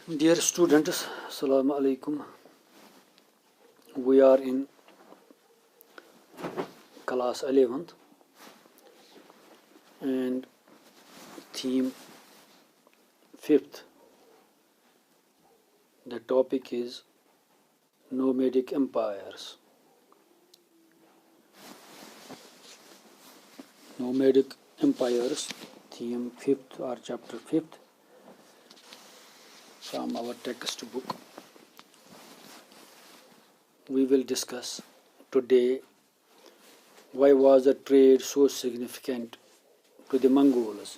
Dear students, Assalamu alaikum. We are in class 11th and theme 5th. The topic is nomadic empires. Nomadic empires, theme 5th or chapter 5th from our textbook. We will discuss today why was the trade so significant to the Mongols.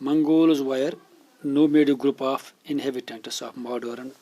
Mongols were nomadic group of inhabitants of modern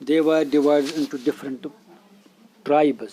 They were divided into different tribes.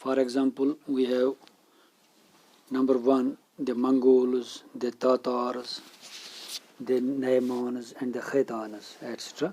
For example, we have number 1 the Mongols, the Tatars, the Naimans and the Khaitans, etc.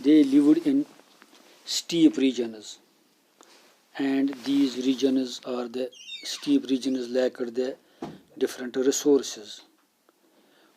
they lived in steep regions, and these regions are the steep regions lacked the different resources.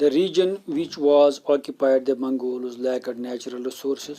The region which was occupied the Mongols lacked natural resources.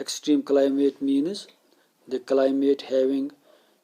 extreme climate means the climate having,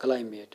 climate.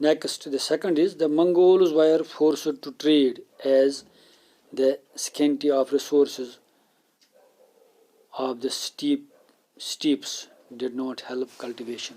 Next, the second is the Mongols were forced to trade as the scarcity of resources of the steppes did not help cultivation.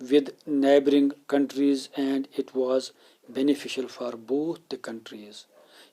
with neighboring countries and it was beneficial for both the countries.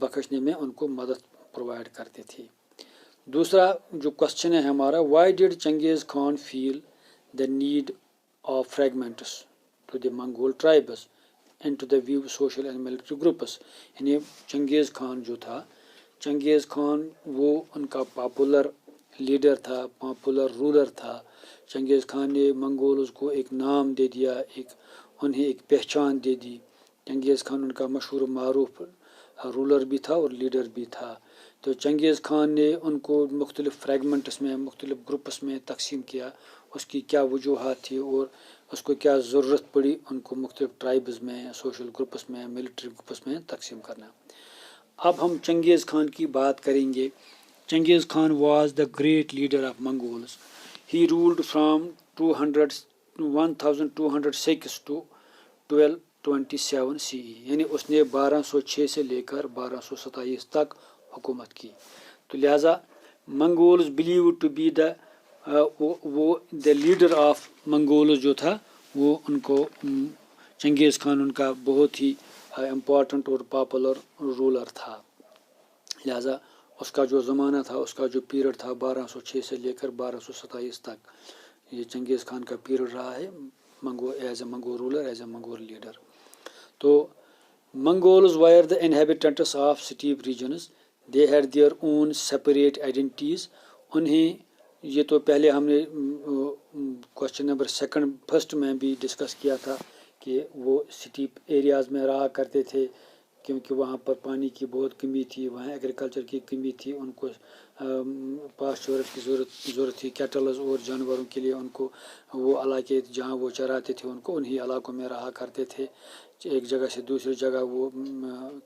بخشنے میں ان کو مدد provide کرتے تھے. دوسرا جو question ہے ہمارا, why did Genghis Khan feel the need of fragments to the Mongol tribes and to the view social and military groups. یعنی چنگیز خان جو تھا, چنگیز خان وہ ان کا پاپولر لیڈر تھا, پاپولر رولر تھا. چنگیز خان نے منگولز کو ایک نام دے دیا, انہیں ایک پہچان دے دی. چنگیز خان ان کا مشہور و معروف رولر بھی تھا اور لیڈر بھی تھا. تو چنگیز خان نے ان کو مختلف فریگمنٹس میں, مختلف گروپس میں تقسیم کیا. اس کی کیا وجوہات تھی اور اس کو کیا ضرورت پڑی ان کو مختلف ٹرائبز میں, سوشل گروپس میں, ملٹری گروپس میں تقسیم کرنا. اب ہم چنگیز خان کی بات کریں گے. Genghis Khan was the great leader of Mongols. He ruled from 1206 to 1227 CE. یعنی اس نے 1206 سے لے کر 1227 تک حکومت کی. تو لہٰذا منگولز بلیو ٹو بی دا وہ دا لیڈر آف منگولز جو تھا وہ ان کو چنگیز خان ان کا بہت ہی امپورٹنٹ اور پاپولر رولر تھا. لہٰذا اس کا جو زمانہ تھا, اس کا جو پیریڈ تھا 1206 سے لے کر 1227 تک, یہ چنگیز خان کا پیریڈ رہا ہے as a Mongol ruler, as a Mongol leader. تو Mongols were the inhabitants of steppe regions. They had their own separate identities. انہیں یہ تو پہلے ہم نے کوشچن نمبر فرسٹ میں بھی ڈسکس کیا تھا کہ وہ سٹیپ ایریاز میں رہا کرتے تھے کیونکہ وہاں پر پانی کی بہت کمی تھی, وہاں ایگریکلچر کی کمی تھی. ان کو پاسچورس کی ضرورت تھی, کیٹلز اور جانوروں کے لیے. ان کو وہ علاقے جہاں وہ چراتے تھے ان کو انہی علاقوں میں رہا کرتے تھے. ایک جگہ سے دوسری جگہ وہ,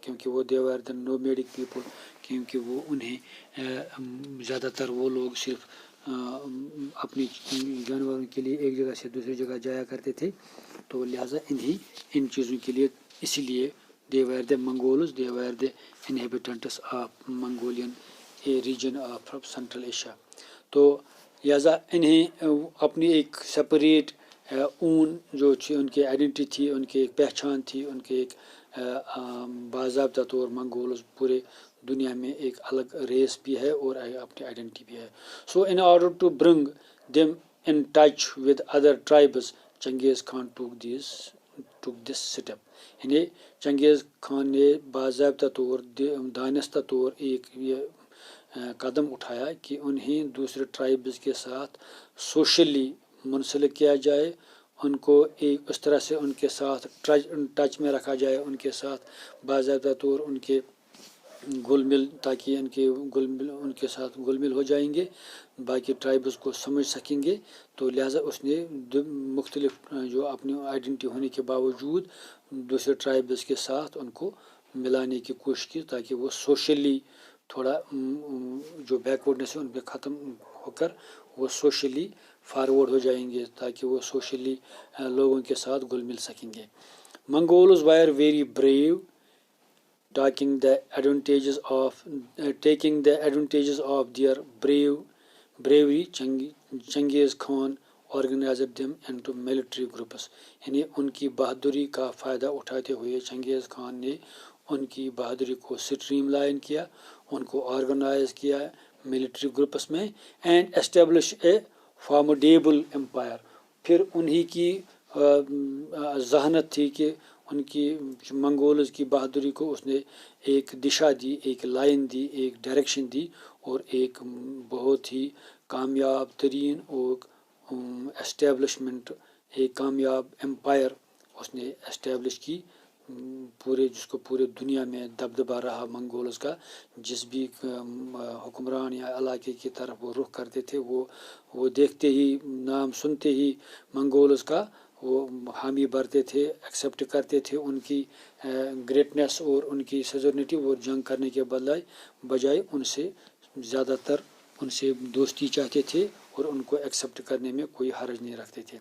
کیونکہ وہ دے ور دا نومیڈک پیپل, کیونکہ وہ انہیں زیادہ تر وہ لوگ صرف اپنی جانوروں کے لیے ایک جگہ سے دوسری جگہ جایا کرتے تھے. تو لہٰذا ان چیزوں کے لیے اسی لیے they were the Mongols, they were the inhabitants of Mongolian region of Central Asia. تو لہٰذا انہیں اپنی ایک سپریٹ اون جو ان کی آئیڈینٹی تھی, ان کی ایک پہچان تھی, ان کے ایک باضابطہ طور منگولز پورے دنیا میں ایک الگ ریس بھی ہے اور اپنی آئیڈینٹی بھی ہے. So in order to bring them in touch with other tribes Genghis Khan took this step. یعنی چنگیز خان نے باضابطہ طور دانستہ طور ایک یہ قدم اٹھایا کہ انہیں دوسرے ٹرائبز کے ساتھ سوشلی منسلک کیا جائے, ان کو ایک اس طرح سے ان کے ساتھ ٹچ میں رکھا جائے, ان کے ساتھ باضابطہ طور ان کے گل مل, تاکہ ان کے ساتھ گل مل ہو جائیں گے, باقی ٹرائبز کو سمجھ سکیں گے. تو لہٰذا اس نے مختلف جو اپنی آئیڈینٹی ہونے کے باوجود دوسرے ٹرائبز کے ساتھ ان کو ملانے کی کوشش کی تاکہ وہ سوشلی تھوڑا جو بیکورڈنس ہے ان پہ ختم ہو کر وہ سوشلی فارورڈ ہو جائیں گے, تاکہ وہ سوشلی لوگوں کے ساتھ گل مل سکیں گے. Mongols were very brave taking the advantages of their bravery. Genghis Khan organized them into military groups. یعنی ان کی بہادری کا فائدہ اٹھاتے ہوئے چنگیز خان نے ان کی بہادری کو سٹریم لائن کیا, ان کو آرگنائز کیا ملٹری گروپس میں, and establish a formidable umpire. پھر انہی کی ذہانت تھی کہ ان کی منگولز کی بہادری کو اس نے ایک دشا دی, ایک لائن دی, ایک ڈائریکشن دی, اور ایک بہت ہی کامیاب ترین اور اسٹیبلشمنٹ, ایک کامیاب امپائر اس نے اسٹیبلش کی جس کو پورے دنیا میں دبدبہ رہا منگولز کا. جس بھی حکمران یا علاقے کی طرف وہ رخ کرتے تھے وہ دیکھتے ہی, نام سنتے ہی منگولز کا وہ حامی بھرتے تھے, ایکسیپٹ کرتے تھے ان کی گریٹنس اور ان کی سیزرنیٹی, اور جنگ کرنے کے بجائے ان سے زیادہ تر ان سے دوستی چاہتے تھے اور ان کو ایکسیپٹ کرنے میں کوئی حرج نہیں رکھتے تھے.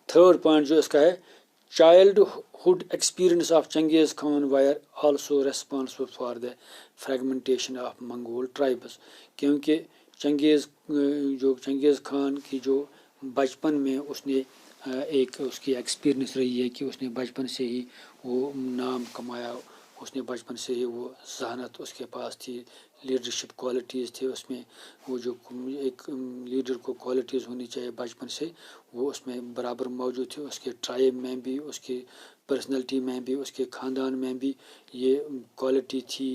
تھرڈ پوائنٹ جو اس کا ہے, childhood experience of Genghis Khan were also responsible for the fragmentation of Mongol tribes. کیونکہ چنگیز خان کی جو بچپن میں اس نے اس کی ایکسپیرئنس رہی ہے کہ اس نے بچپن سے ہی وہ نام کمایا, اس نے بچپن سے ہی وہ ذہانت اس کے پاس تھی، لیڈرشپ کوالٹیز تھے اس میں، وہ جو ایک لیڈر کو کوالٹیز ہونی چاہیے بچپن سے وہ اس میں برابر موجود تھے، اس کے ٹرائب میں بھی، اس کی پرسنالٹی میں بھی، اس کے خاندان میں بھی یہ کوالٹی تھی،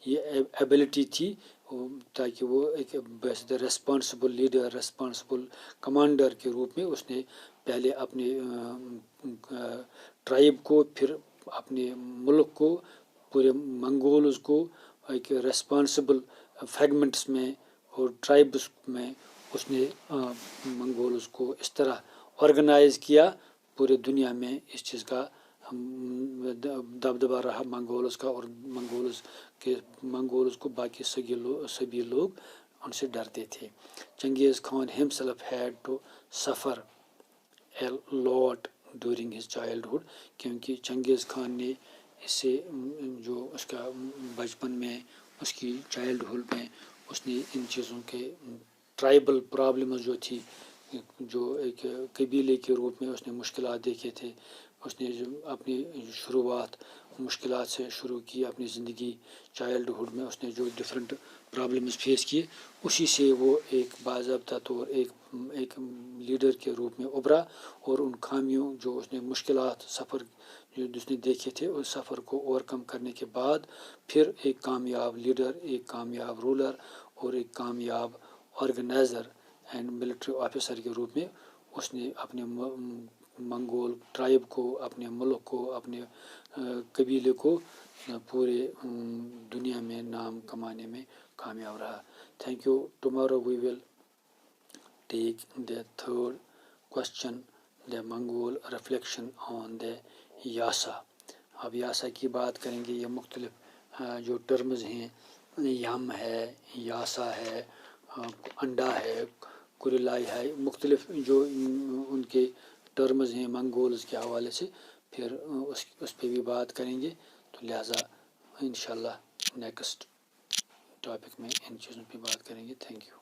یہ ایبلٹی تھی، تاکہ وہ ایک ریسپانسبل لیڈر، ریسپانسبل کمانڈر کے روپ میں اس نے پہلے اپنے ٹرائب کو، پھر اپنے ملک کو، پورے منگولز کو ایک ریسپانسبل فریگمنٹس میں اور ٹرائبس میں اس نے منگولز کو اس طرح آرگنائز کیا، پورے دنیا میں اس چیز کا دبدبہ رہا منگولز کا، اور منگولز کو باقی سبھی لوگ ان سے ڈرتے تھے. چنگیز Khan himself had to suffer a lot during his childhood، کیونکہ چنگیز خان نے اس سے جو اس کا بچپن میں، اس کی چائلڈہڈ میں اس نے ان چیزوں کے ٹرائبل پرابلمز جو تھی، جو ایک قبیلے کے روپ میں اس نے مشکلات دیکھے تھے، اس نے اپنی شروعات مشکلات سے شروع کی اپنی زندگی. چائلڈہڈ میں اس نے جو ڈفرینٹ پرابلمز فیس کیے، اسی سے وہ ایک باضابطہ طور ایک لیڈر کے روپ میں ابھرا، اور ان خامیوں جو اس نے مشکلات سفر جو اس نے دیکھے تھے، اس سفر کو اوورکم کرنے کے بعد پھر ایک کامیاب لیڈر، ایک کامیاب رولر اور ایک کامیاب آرگنائزر اینڈ ملٹری آفیسر کے روپ میں اس نے اپنے منگول ٹرائب کو، اپنے ملک کو، اپنے قبیلے کو پورے دنیا میں نام کمانے میں کامیاب رہا. Thank you. Tomorrow we will take the third question, the Mongol reflection on the Yasa. اب یاسا کی بات کریں گے. یہ مختلف جو ٹرمز ہیں، یم ہے، یاسا ہے، انڈا ہے، کوریلائی ہے، مختلف جو ان کے ٹرمز ہیں منگولز کے حوالے سے، پھر اس پہ بھی بات کریں گے. تو لہٰذا انشاءاللہ نیکسٹ ٹاپک میں ان چیزوں پہ بات کریں گے. Thank you.